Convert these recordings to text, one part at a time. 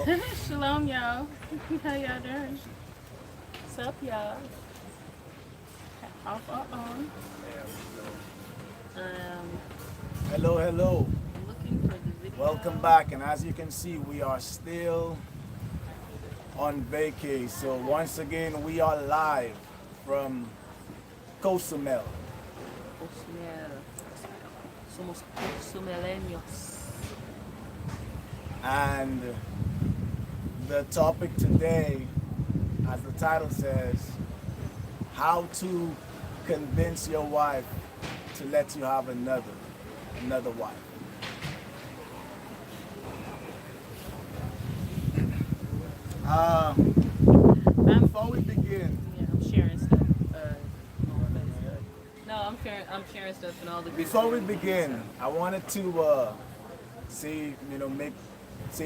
y'all. Shalom, y'all. How y'all doing? What's up, y'all? Off or on? Um, Hello, hello. looking for the Welcome video. back. And as you can see, we are still on vacay. So once again, we are live from Cozumel. Cozumel. Somos cozumeleños. And the topic today, as the title says, how to convince your wife to let you have another wife. Before we begin, Yeah, I'm sharing stuff. No, I'm sharing stuff in all the groups. before we begin, I wanted to say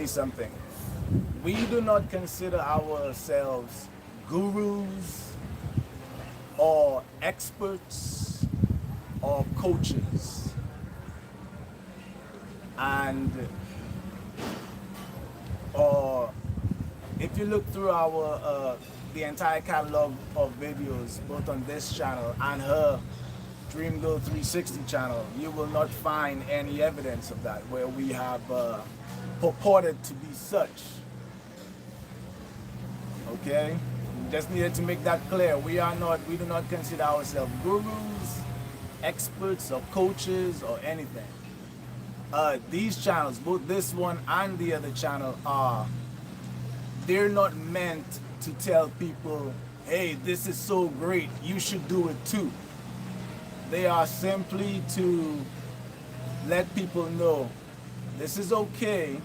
something. We do not consider ourselves gurus or experts or coaches. And or if you look through our the entire catalog of videos, both on this channel and her Dream Girl 360 channel, you will not find any evidence of that where we have purported to be such. Okay, just needed to make that clear. We do not consider ourselves gurus, experts, or coaches, or anything. These channels, both this one and the other channel, they're not meant to tell people, hey, this is so great, you should do it too. They are simply to let people know this is okay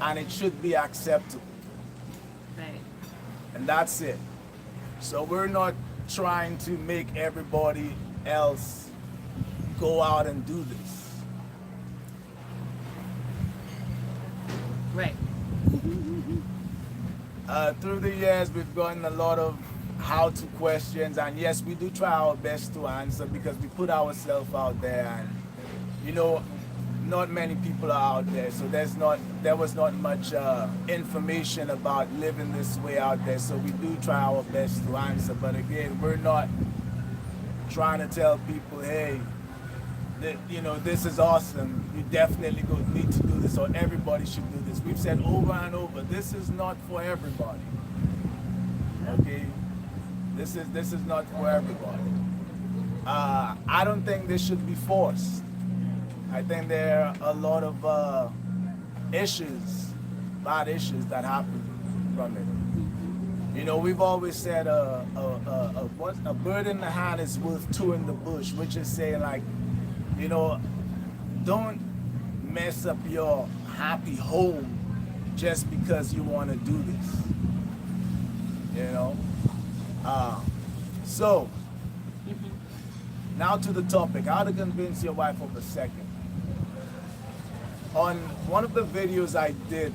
and it should be acceptable. Right. And that's it. So we're not trying to make everybody else go out and do this. Right. Through the years, we've gotten a lot of how-to questions, and yes, we do try our best to answer because we put ourselves out there, and not many people are out there, so there was not much information about living this way out there. So we do try our best to answer, but again, we're not trying to tell people, hey, this is awesome. You definitely need to do this, or everybody should do this. We've said over and over, this is not for everybody. Okay, this is not for everybody. I don't think this should be forced. I think there are a lot of bad issues that happen from it. We've always said a bird in the hand is worth two in the bush, which is saying, like, don't mess up your happy home just because you want to do this. So now to the topic, how to convince your wife of a second. On one of the videos I did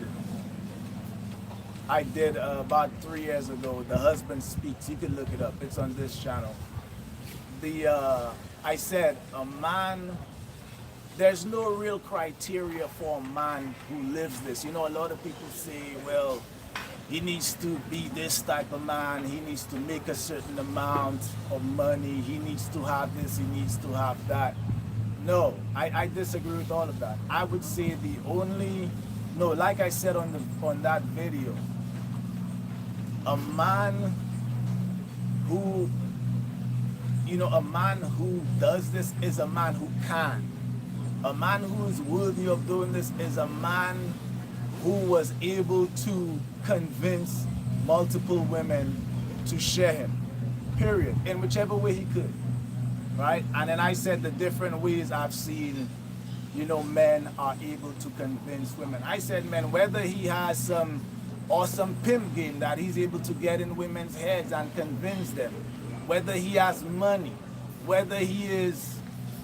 about 3 years ago, The Husband Speaks. You can look it up. It's on this channel. I said there's no real criteria for a man who lives this. A lot of people say, well, he needs to be this type of man, he needs to make a certain amount of money, he needs to have this, he needs to have that. No, I disagree with all of that. I would say like I said on that video, a man who does this is a man who can. A man who is worthy of doing this is a man who was able to convince multiple women to share him, period, in whichever way he could, right? And then I said the different ways I've seen, men are able to convince women. I said, men, whether he has some awesome pimp game that he's able to get in women's heads and convince them, whether he has money, whether he is,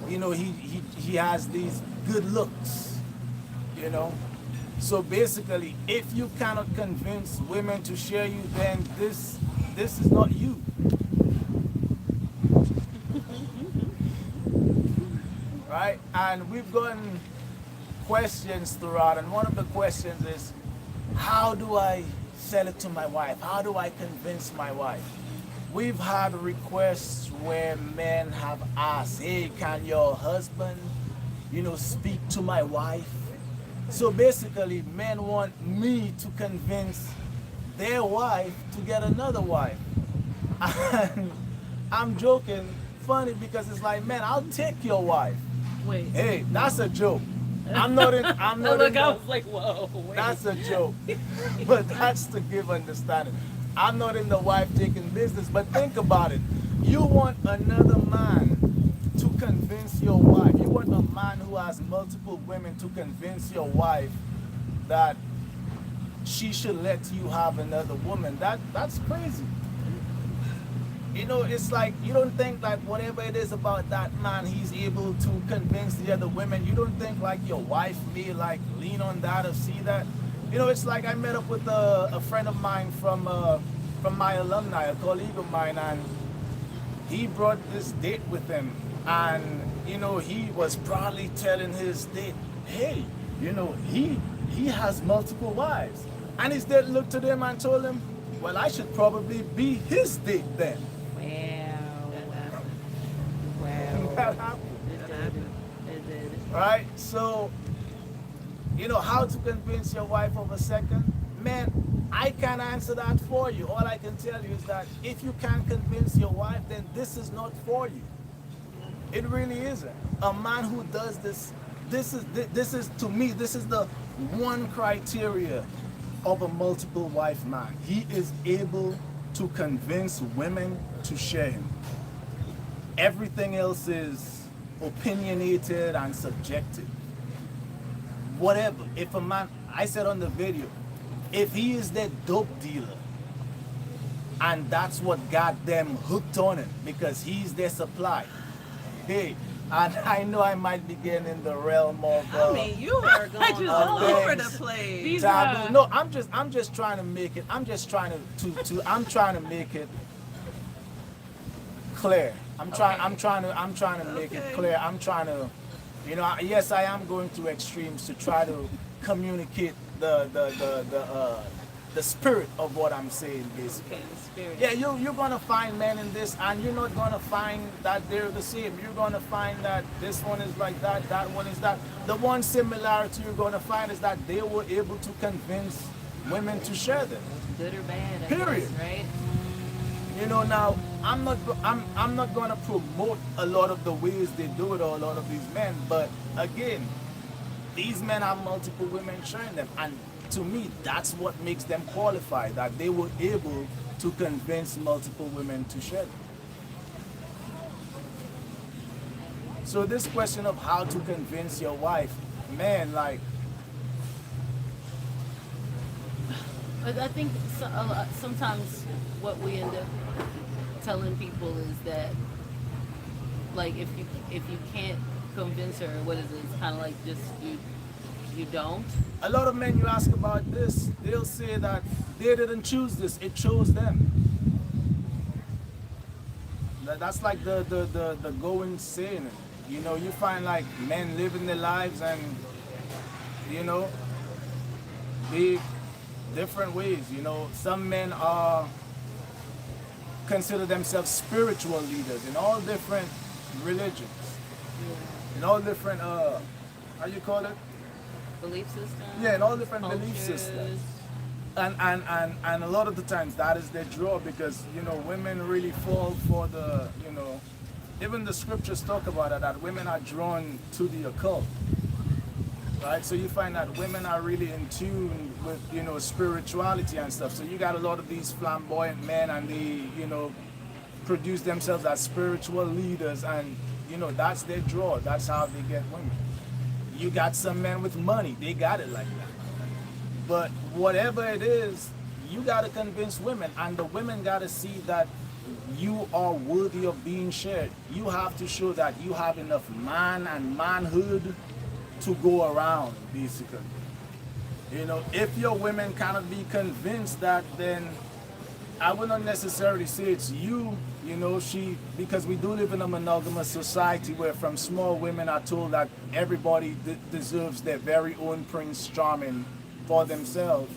he has these good looks, So basically, if you cannot convince women to share you, then this is not you. Right? And we've gotten questions throughout, and one of the questions is, how do I sell it to my wife? How do I convince my wife? We've had requests where men have asked, hey, can your husband, speak to my wife? So basically, men want me to convince their wife to get another wife. And I'm joking, funny because it's like, man, I'll take your wife. Wait. Hey, that's a joke. I'm not in. I'm not Look, in. I was like, whoa. Wait. That's a joke, but that's to give understanding. I'm not in the wife taking business, but think about it. You want another man to convince your wife. You want a man who has multiple women to convince your wife that she should let you have another woman. That's crazy. It's like you don't think like whatever it is about that man, he's able to convince the other women. You don't think like your wife may like lean on that or see that. It's like I met up with a friend of mine from my alumni, a colleague of mine, and he brought this date with him, and he was proudly telling his date, hey, he has multiple wives, and his date looked to them and told him, well, I should probably be his date then. Wow. That happened. It did. Right? So, how to convince your wife of a second? Man, I can't answer that for you. All I can tell you is that if you can't convince your wife, then this is not for you. It really isn't. A man who does this is to me, this is the one criteria of a multiple wife man. He is able to convince women to share him. Everything else is opinionated and subjective. Whatever. If a man, I said on the video, if he is that dope dealer and that's what got them hooked on him because he's their supply, hey, and I know I might be getting in the realm of I mean, you are going all over the place. These taboo. No, I'm just trying to make it. I'm just trying to make it clear. I'm trying to make it clear. I'm trying to, yes, I am going to extremes to try to communicate the spirit of what I'm saying, basically. Okay, the spirit. Yeah, you're gonna find men in this, and you're not gonna find that they're the same. You're gonna find that this one is like that, that one is that. The one similarity you're gonna find is that they were able to convince women to share them. Good or bad, I Period. guess, right? Now I'm not gonna promote a lot of the ways they do it or a lot of these men, but again, these men have multiple women sharing them, and to me, that's what makes them qualify, that they were able to convince multiple women to share them. So this question of how to convince your wife, man, like, But I think sometimes what we end up telling people is that, like, if you can't convince her, what is it? It's kind of like just you don't. a lot of men you ask about this, they'll say that they didn't choose this, it chose them. That's like the going saying. You find like men living their lives and be different ways. Some men are consider themselves spiritual leaders in all different religions, in all different how you call it? Belief system. Yeah, in all different belief cultures. systems. And a lot of the times that is their draw, because women really fall for the even the scriptures talk about it, that women are drawn to the occult, right? So you find that women are really in tune with spirituality and stuff. So you got a lot of these flamboyant men, and they produce themselves as spiritual leaders, and that's their draw. That's how they get women. You got some men with money, they got it like that. But whatever it is, you got to convince women, and the women got to see that you are worthy of being shared. You have to show that you have enough man and manhood to go around, basically. If your women cannot be convinced that, then I would not necessarily say it's you, because we do live in a monogamous society where from small women are told that everybody deserves their very own Prince Charming for themselves.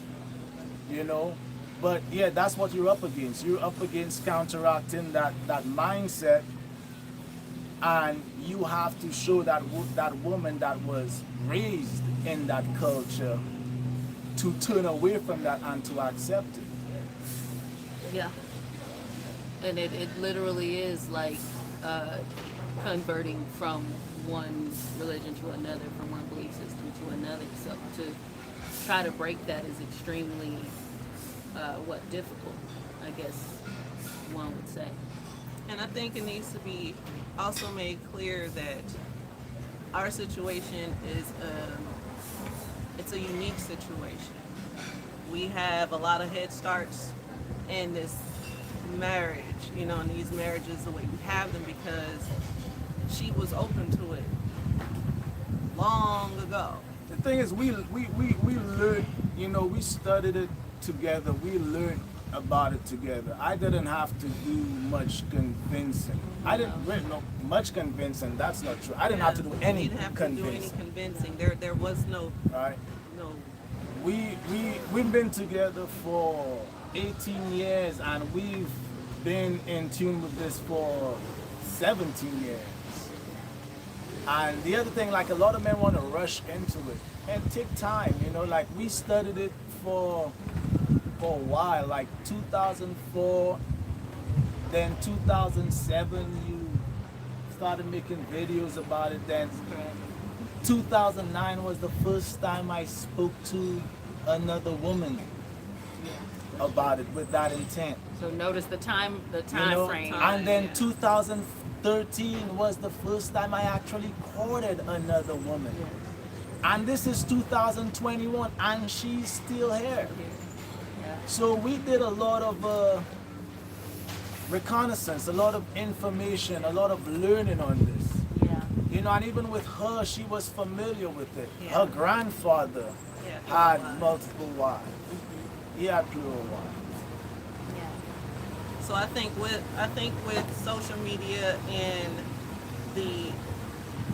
you know. But yeah, that's what you're up against. You're up against counteracting that mindset, and you have to show that woman that was raised in that culture to turn away from that and to accept it. Yeah. And it literally is like converting from one religion to another, from one belief system to another. So to try to break that is extremely, difficult, I guess one would say. And I think it needs to be also made clear that our situation is it's a unique situation. We have a lot of head starts in this marriage, and these marriages the way we have them because she was open to it long ago. The thing is, we learned, we studied it together. We learned about it together. I didn't have to do much convincing. I didn't really know much convincing. That's not true. I didn't have to do any You didn't have to do any convincing. There was no. Right. No. We've been together for 18 years, and we've been in tune with this for 17 years. And the other thing, like a lot of men want to rush into it and take time, like we studied it for a while, like 2004, then 2007 you started making videos about it, then 2009 was the first time I spoke to another woman about it with that intent. So notice the time frame. And then 2013 was the first time I actually courted another woman. And this is 2021 and she's still here. So we did a lot of reconnaissance, a lot of information, a lot of learning on this. And even with her, she was familiar with it. Her grandfather had multiple wives. He had plural wives. So I think with social media and the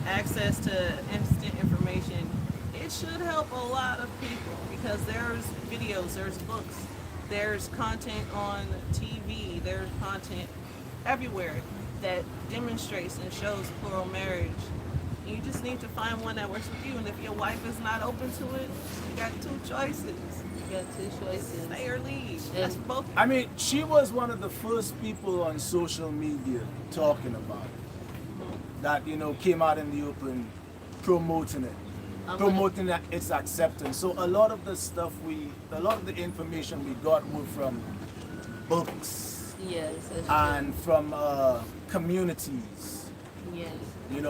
access to instant information, it should help a lot of people because there's videos, there's books, there's content on TV, there's content everywhere that demonstrates and shows plural marriage. You just need to find one that works with you, and if your wife is not open to it, you got two choices. Stay or leave. That's both. I mean, she was one of the first people on social media talking about it. That, came out in the open, promoting it. Promoting that its acceptance. So a lot of the stuff a lot of the information we got were from books. Yes. And from communities. Yes.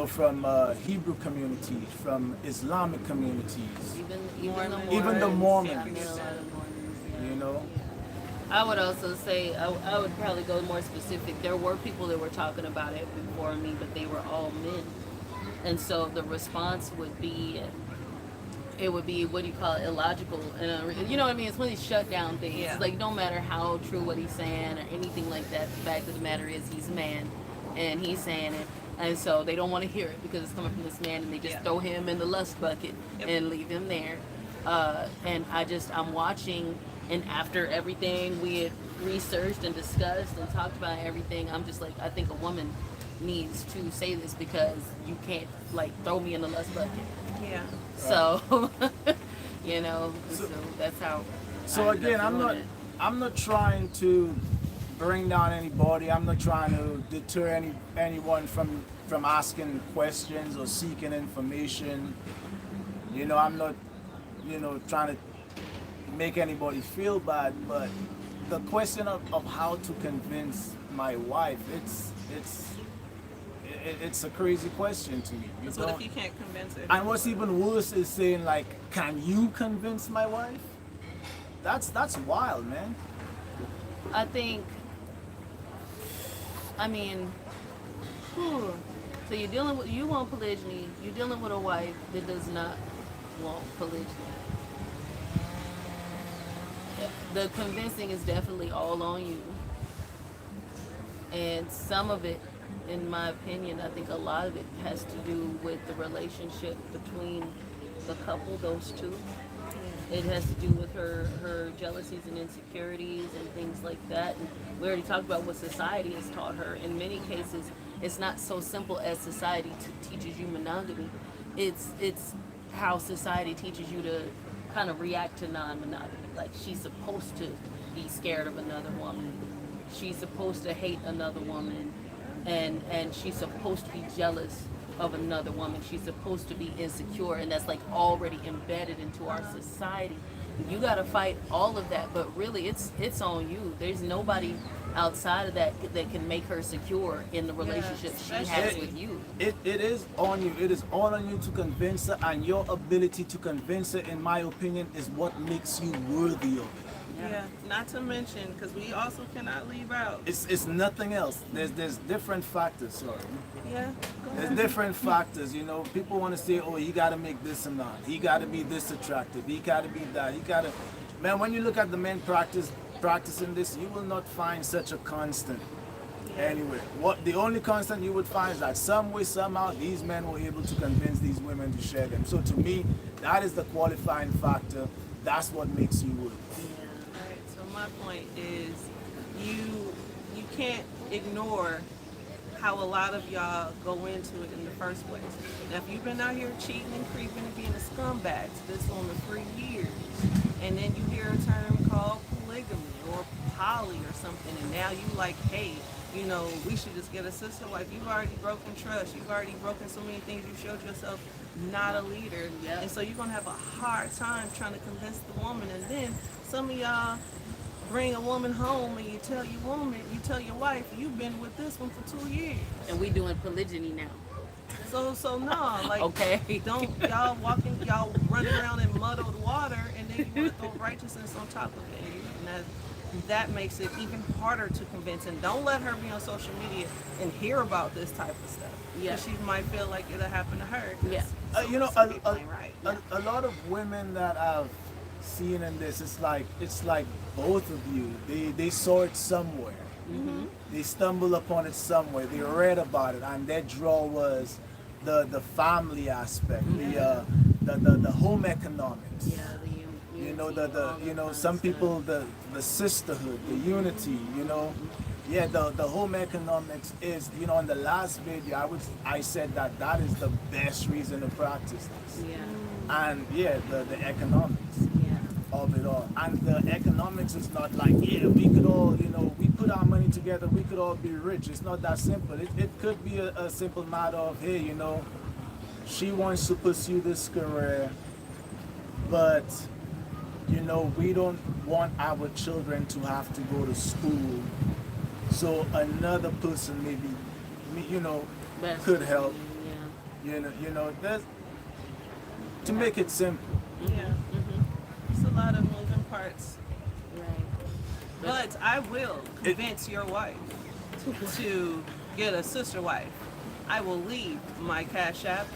From Hebrew communities, from Islamic communities. Even the Mormons. I would also say, I would probably go more specific. There were people that were talking about it before me, but they were all men. And so the response would be, what do you call it, illogical. And you know what I mean? It's one of these shutdown things. Yeah. It's like no matter how true what he's saying or anything like that, the fact of the matter is he's a man and he's saying it. And so they don't want to hear it because it's coming from this man, and they just throw him in the lust bucket and leave him there. And I'm watching, and after everything we had researched and discussed and talked about everything, I'm just like, I think a woman needs to say this because you can't throw me in the lust bucket. Yeah. So, so that's how. So again, I'm not trying to bring down anybody. I'm not trying to deter anyone from asking questions or seeking information. I'm not, trying to make anybody feel bad. But the question of how to convince my wife, it's a crazy question to me. Because what if you can't convince her? And what's even worse is saying can you convince my wife? That's wild, man. I think. So you want polygyny, you're dealing with a wife that does not want polygyny. The convincing is definitely all on you. And some of it, in my opinion, I think a lot of it has to do with the relationship between the couple, those two. It has to do with her jealousies and insecurities and things like that. And we already talked about what society has taught her. In many cases, it's not so simple as society teaches you monogamy. It's how society teaches you to kind of react to non-monogamy. Like, she's supposed to be scared of another woman. She's supposed to hate another woman, and she's supposed to be jealous of another woman. She's supposed to be insecure, and that's like already embedded into our society. You got to fight all of that, but really it's on you. There's nobody outside of that can make her secure in the relationship she has with you. It is on you. It is all on you to convince her, and your ability to convince her, in my opinion, is what makes you worthy of it. Yeah, not to mention, because we also cannot leave out. It's nothing else. There's different factors. Sorry. Yeah. There's different factors. You know, people want to say, oh, he got to make this amount. He got to be this attractive. He got to be that. He got to. Man, when you look at the men practicing this, you will not find such a constant. Anyway, what the only constant you would find is that some way, somehow, these men were able to convince these women to share them. So to me, that is the qualifying factor. That's what makes you work. Right. So my point is, you can't ignore how a lot of y'all go into it in the first place. Now, if you've been out here cheating and creeping and being a scumbag to this woman for years, and then you hear a term called polygamy or poly or something, and now you like, hey, you know, we should just get a sister wife. You've already broken trust. You've already broken so many things. You showed yourself not a leader. Yep. And so you're going to have a hard time trying to convince the woman. And then some of y'all bring a woman home and you tell your wife, you've been with this one for 2 years. And we doing polygyny now. So no, like, Okay. don't y'all running around in muddled water, and then you want to throw righteousness on top of it. And that makes it even harder to convince. And don't let her be on social media and hear about this type of stuff. Yeah. She might feel like it'll happen to her. Yeah. You know, some people ain't right. a lot of women that I've seen in this, it's like both of you. They saw it somewhere. Mm-hmm. They stumbled upon it somewhere. They read about it, and their draw was the family aspect, the home economics. Yeah, You know, some people, the sisterhood, the unity, you know. Yeah, the home economics is, you know, in the last video, I said that is the best reason to practice this. Yeah. And yeah, the economics Yeah. of it all. And the economics is not like, yeah, we could all, you know, we put our money together, we could all be rich. It's not that simple. It could be a simple matter of, hey, you know, she wants to pursue this career, but you know, we don't want our children to have to go to school. So another person maybe, you know, could help. Yeah. You know, to make it simple. Yeah. Mm-hmm. It's a lot of moving parts. Right. But I will convince your wife to get a sister wife. I will leave my Cash App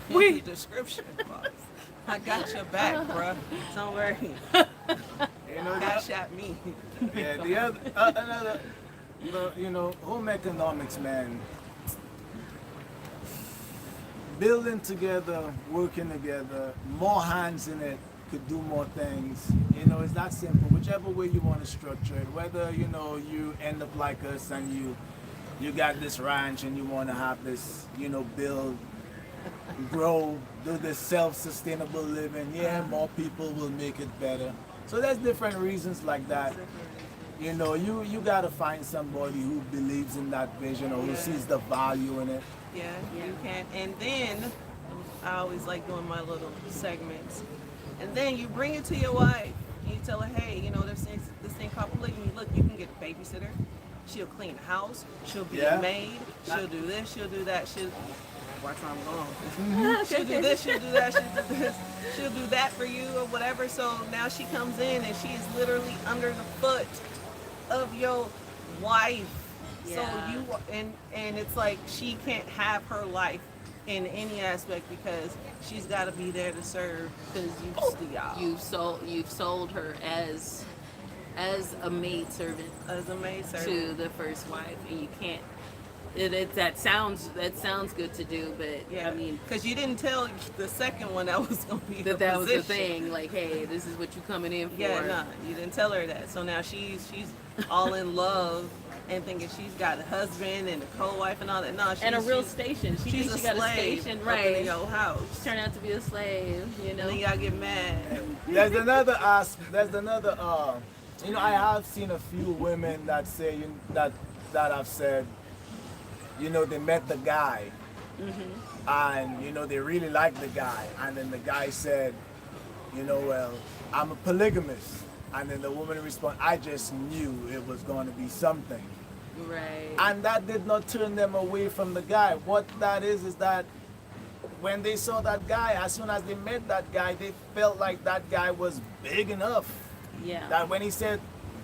in the description box. I got your back, bruh. Don't worry. You know, Cash App me. yeah, the other, another, you know, home economics, man. Building together, working together, more hands in it could do more things. You know, it's that simple. Whichever way you want to structure it, whether, you know, you end up like us and you got this ranch and you want to have this, you know, build, grow, do this self-sustainable living. Yeah, more people will make it better. So there's different reasons like that. You know, you gotta find somebody who believes in that vision or who sees the value in it. Yeah, you can. And then, I always like doing my little segments. And then you bring it to your wife and you tell her, hey, you know, this thing called polygamy. Look, you can get a babysitter. She'll clean the house. She'll be a maid. She'll do this. She'll do that. Watch where I'm going. She'll do this. She'll do that. She'll do this. She'll do that for you or whatever. So now she comes in and she is literally under the foot of your wife. Yeah. So you and it's like she can't have her life in any aspect because she's got to be there to serve because You've sold her as a maid servant as a maid servant to the first wife, and you can't that sounds good to do, but Yeah, I mean because you didn't tell the second one that was gonna be that was the position. thing. Like, hey, this is what you coming in for. Yeah, no, you didn't tell her that. So now she's all in love and thinking she's got a husband and a co-wife and all that. No, And a real station. She she's thinks a she got a slave station, up right? in your house. She turned out to be a slave, you And know. then y'all get mad. There's another you know, I have seen a few women that say that have said, you know, they met the guy and you know they really liked the guy, and then the guy said, you know, well, I'm a polygamist, and then the woman responded, I just knew it was going to be something. Right. And that did not turn them away from the guy. What that is that when they saw that guy, as soon as they met that guy, they felt like that guy was big enough. Yeah. That when he said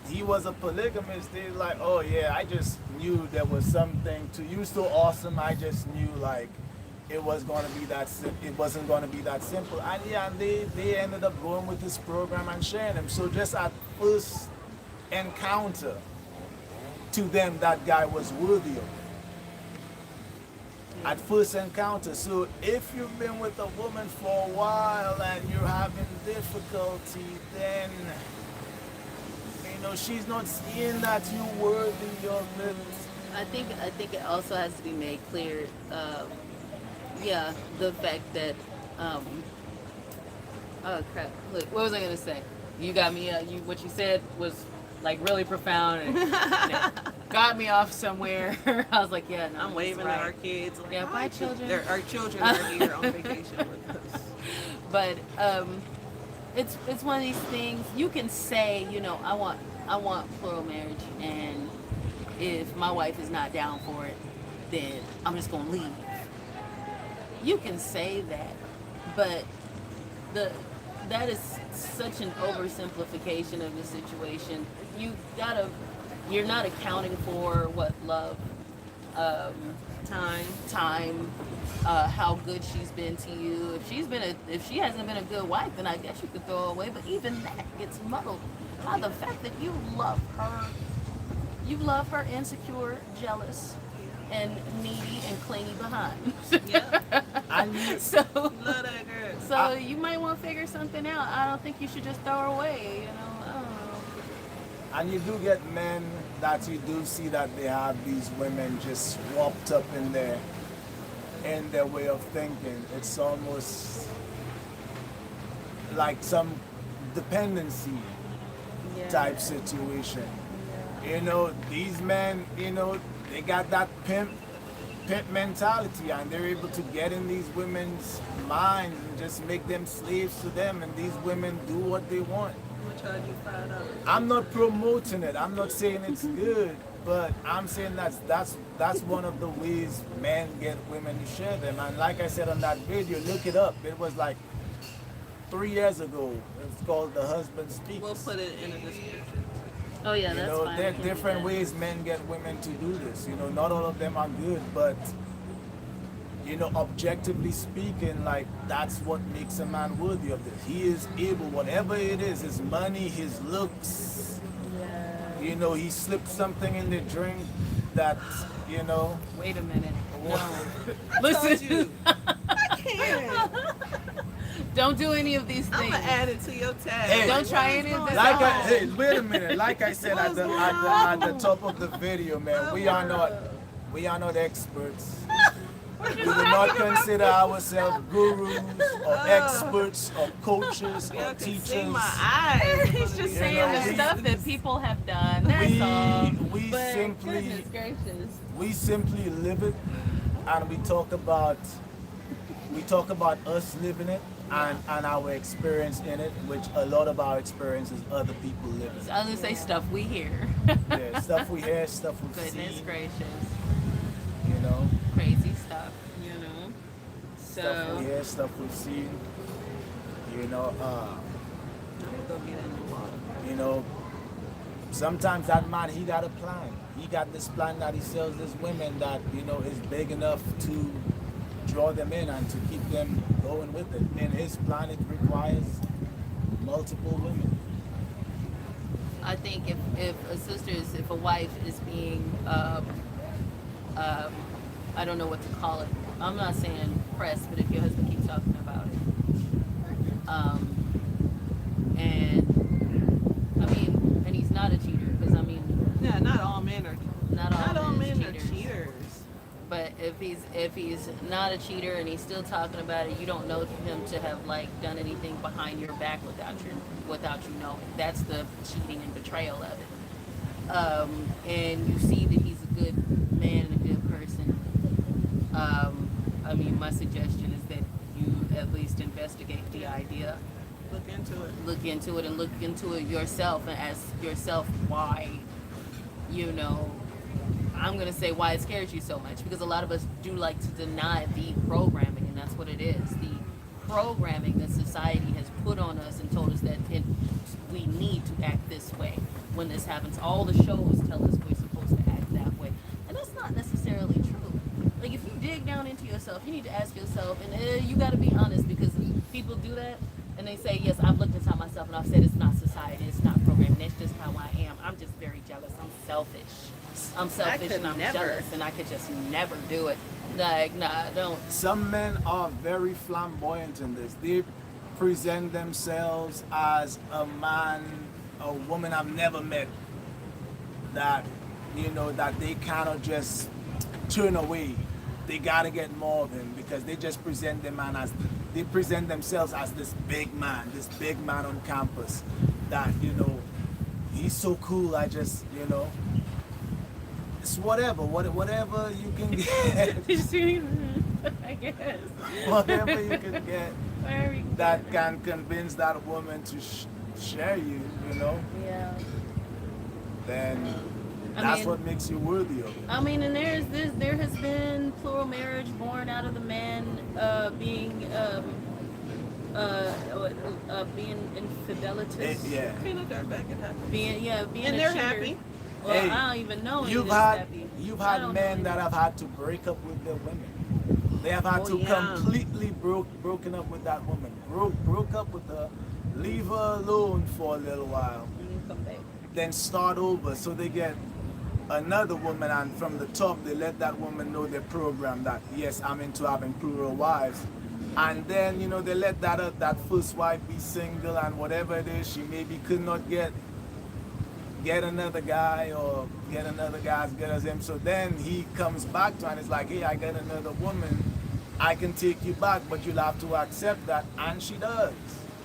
he was a polygamist, they like, oh yeah, I just knew there was something to you so awesome. I just knew like it was going to be it wasn't going to be that simple. And yeah, and they ended up going with this program and sharing them. So just at first encounter, to them that guy was worthy of it. At first encounter. So if you've been with a woman for a while and you're having difficulty, then you know she's not seeing that you're worthy of it. I think it also has to be made clear. Yeah, the fact that. Oh crap! Look, what was I gonna say? You got me. What you said was like really profound and got me off somewhere. I was like, yeah, no, I'm waving right. at our kids. Like, Yeah, bye, children. Our children are here on vacation with us. But it's one of these things you can say, you know, I want plural marriage, and if my wife is not down for it, then I'm just gonna leave. You can say that, but that is such an oversimplification of the situation. You're not accounting for what love, time, how good she's been to you. If she hasn't been a good wife, then I guess you could throw her away. But even that gets muddled by the fact that you love her insecure, jealous, and needy and clingy behind. Yeah. So Love that girl. so you might want to figure something out. I don't think you should just throw her away, you know. I don't know. And you do get men that you do see that they have these women just swapped up in their way of thinking. It's almost like some dependency type situation. You know, these men, you know, they got that pimp mentality, and they're able to get in these women's minds and just make them slaves to them, and these women do what they want. I'm gonna charge you $5. I'm not promoting it. I'm not saying it's good, but I'm saying that's one of the ways men get women to share them. And like I said on that video, look it up. It was like 3 years ago. It's called The Husband Speaks. We'll put it in the description. Oh yeah, You that's know, fine. there I are can do different that. ways men get women to do this. You know, not all of them are good, but you know, objectively speaking, like that's what makes a man worthy of this. He is able, whatever it is, his money, his looks. Yeah. You know, he slipped something in the drink that, you know. Wait a minute. No. Told Listen. you. I can't. Don't do any of these I'm things. gonna add it to your tag. Hey, Don't try any of this. Like at hey, home. wait a minute. Like I said at the top of the video, man, we are not experts. We do not consider ourselves gurus or experts or coaches Y'all or can see teachers. my eyes. He's just saying the we- stuff that people have done. That's all. we But simply goodness gracious. we simply live it, and we talk about us living it and our experience in it, which a lot of our experience is other people living it. I was gonna say stuff we hear. Yeah, stuff we hear, stuff we Goodness see, gracious. you know, Crazy stuff, you know. stuff we So hear, stuff we've seen, you know. I'm gonna go get in the water. You know, sometimes that man, he got a plan. He got this plan that he sells this women that, you know, is big enough to draw them in and to keep them going with it. In his plan, it requires multiple women. I think if a wife is being I don't know what to call it. I'm not saying press, but if your husband keeps talking about it, and I mean, and he's not a cheater, because I mean, Yeah, not all men are. not all men are are cheaters. cheaters. But if he's not a cheater and he's still talking about it, you don't know him to have like done anything behind your back without you knowing. That's the cheating and betrayal of it. And you see that he's a good man and a good person. I mean, my suggestion is that you at least investigate the idea, Look into it. and look into it yourself, and ask yourself why, you know, I'm going to say why it scares you so much, because a lot of us do like to deny the programming, and that's what it is. The programming that society has put on us and told us that we need to act this way when this happens. All the shows tell us we're supposed to act that way, and that's not necessarily true. Like, if you dig down into yourself, you need to ask yourself, and you got to be honest, because people do that, and they say, yes, I've looked inside myself, and I've said it's not society, it's not programming, that's just how I am. I'm just very jealous. I'm selfish and I'm jealous, and I could just never do it. Like, nah, I don't. Some men are very flamboyant in this. They present themselves as a man, a woman I've never met, that, you know, that they cannot just turn away. They gotta get more of him, because they just present they present themselves as this big man on campus, that, you know, he's so cool. I just, you know, it's whatever you can get. I guess. Whatever you can get Wherever you can that get. can convince that woman to share you, you know, Yeah. then I that's mean- what makes you worthy of it. I mean, and there has been plural marriage born out of the man being infidelitous. Yeah. Being a dirtbag, it happens. Being And a they're cheater. happy. Well, Hey, I don't even know any You've that's had happy. you've I had don't men know that any. have had to break up with their women. They have had Oh, to yeah. completely broken up with that woman. Broke up with her, leave her alone for a little while, You come back. then start over. So they get another woman, and from the top they let that woman know their program that, yes, I'm into having plural wives. And then, you know, they let that first wife be single, and whatever it is, she maybe could not get another guy, or get another guy as good as him. So then he comes back to her and it's like, hey, I got another woman, I can take you back, but you'll have to accept that. And she does.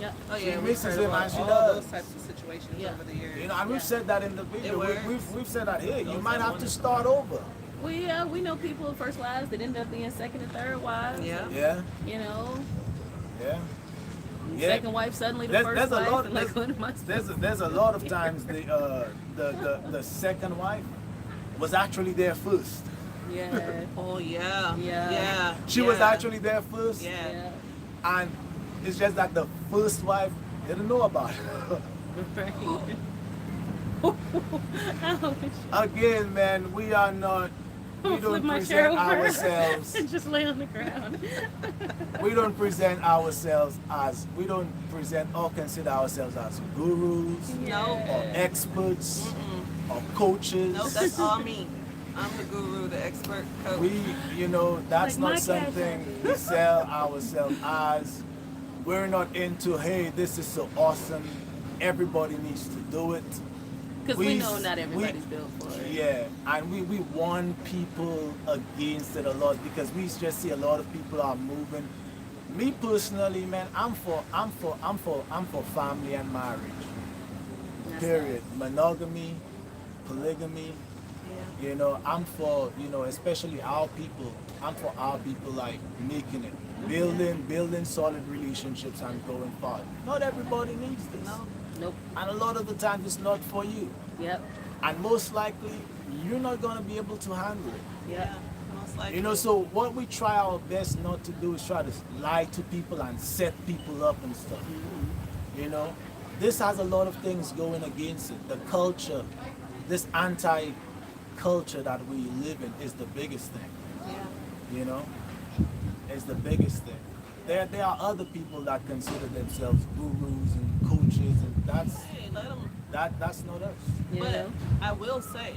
Yeah. Oh She yeah, we've misses heard him about and she all does. those types of situations Yeah. over the years. You know, and we've Yeah. said that in the video. It works. We've said that here. You Those might that have want to it. start over. We know people first wives that end up being second and third wives. Yeah. Yeah, You know, yeah. Yeah. second wife suddenly the There's- first there's a wife. lot- and like, what am I There's a lot of times the second wife was actually there first. Yeah. Oh yeah. Yeah. Yeah. She yeah. was actually there first. Yeah. Yeah. And it's just that the first wife didn't know about it. Right. Ouch. Again, man, we are not. We I'll flip don't my chair present over ourselves. and just lay on the ground. We don't present ourselves as. We don't present or consider ourselves as gurus No. or experts or coaches. No, that's all me. I'm the guru, the expert coach. We, you know, that's Like my not something we sell ourselves as. We're not into, hey, this is so awesome, everybody needs to do it. Because we We- know not we- everybody's built for it. Yeah, and we warn people against it a lot, because we just see a lot of people are moving. Me personally, man, I'm for family and marriage. That's Period. Monogamy, polygamy. Yeah. You know, I'm for, you know, especially our people. I'm for our people, like making it, building solid relationships and going forward. Not everybody needs this, No. Nope. and a lot of the times it's not for you. Yep. And most likely, you're not gonna be able to handle it. Yep. Most likely. You know, so what we try our best not to do is try to lie to people and set people up and stuff. You know, this has a lot of things going against it. The culture, this anti-culture that we live in is the biggest thing. Yeah. You know, is the biggest thing. There are other people that consider themselves gurus and coaches, and Hey, let them. that's not us. You But know? I will say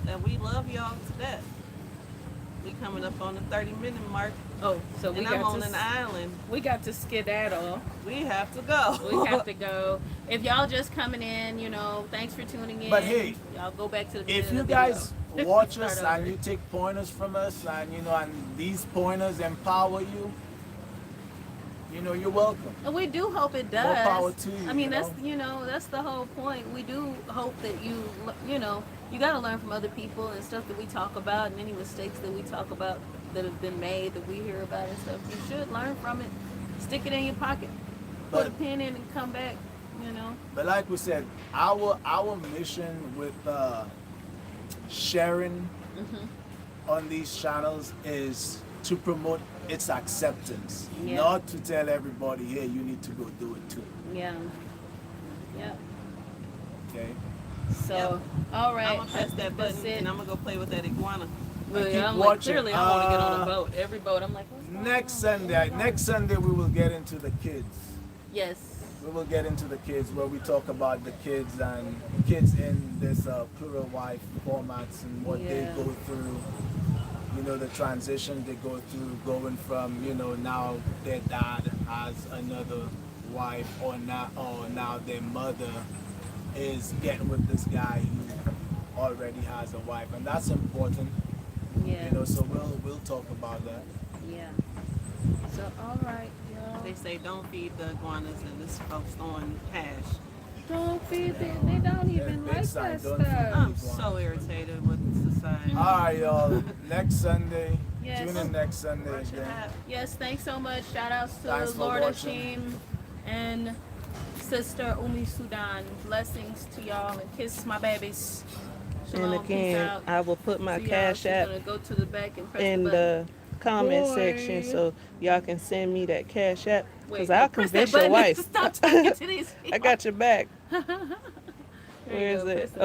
that we love y'all to death. We coming up on the 30-minute mark, Oh, so we and I'm got on to an island. we got to skedaddle. We have to go. We have to go. If y'all just coming in, thanks for tuning in. But hey, y'all go back to the If beginning you of the guys video. watch Start us over. and you take pointers from us, and and these pointers empower you, you're welcome. And we do hope it does. More power to you, I mean, you that's the whole point. We do hope that you got to learn from other people and stuff that we talk about, and any mistakes that we talk about that have been made that we hear about and stuff. You should learn from it. Stick it in your pocket. Put a But pin in and come back. but like we said, our mission with sharing on these channels is to promote its acceptance, Yeah. not to tell everybody, hey, you need to go do it too. Yeah. Yeah. Okay. So, Yep. all right. I'm gonna press that That's button it. and I'm gonna go play with that iguana. Really, keep I'm watching. clearly I want to get on a boat. Every boat, I'm like, what's going Next on? Sunday, next Sunday we will get into the kids. Yes. We will get into the kids where we talk about the kids and kids in this plural wife formats and what they Yeah. go through. The transition they go through, going from now their dad has another wife, or now their mother is getting with this guy who already has a wife, and that's important. Yeah. So we'll talk about that. Yeah. So, all right, y'all. They say don't feed the iguanas, and this folks throwing hash. Don't feed them. They don't even big like sign, that don't feed stuff. them. I'm so irritated with society. All right, y'all. Next Sunday. Yes. Tune in next Sunday Brush your again. hat. Yes, thanks so much. Shout outs to Thanks for Lord watching. Ashim and Sister Umi Sudan. Blessings to y'all and kiss my babies. Shalom, And peace again, out. I will put my See y'all. cash She's app gonna go to the back and press in the button. the comment Boy. section so y'all can send me that cash app because Wait, I'll press that convince your button. wife. Stop talking to these people. I got your back. There you Where is go, it? press that.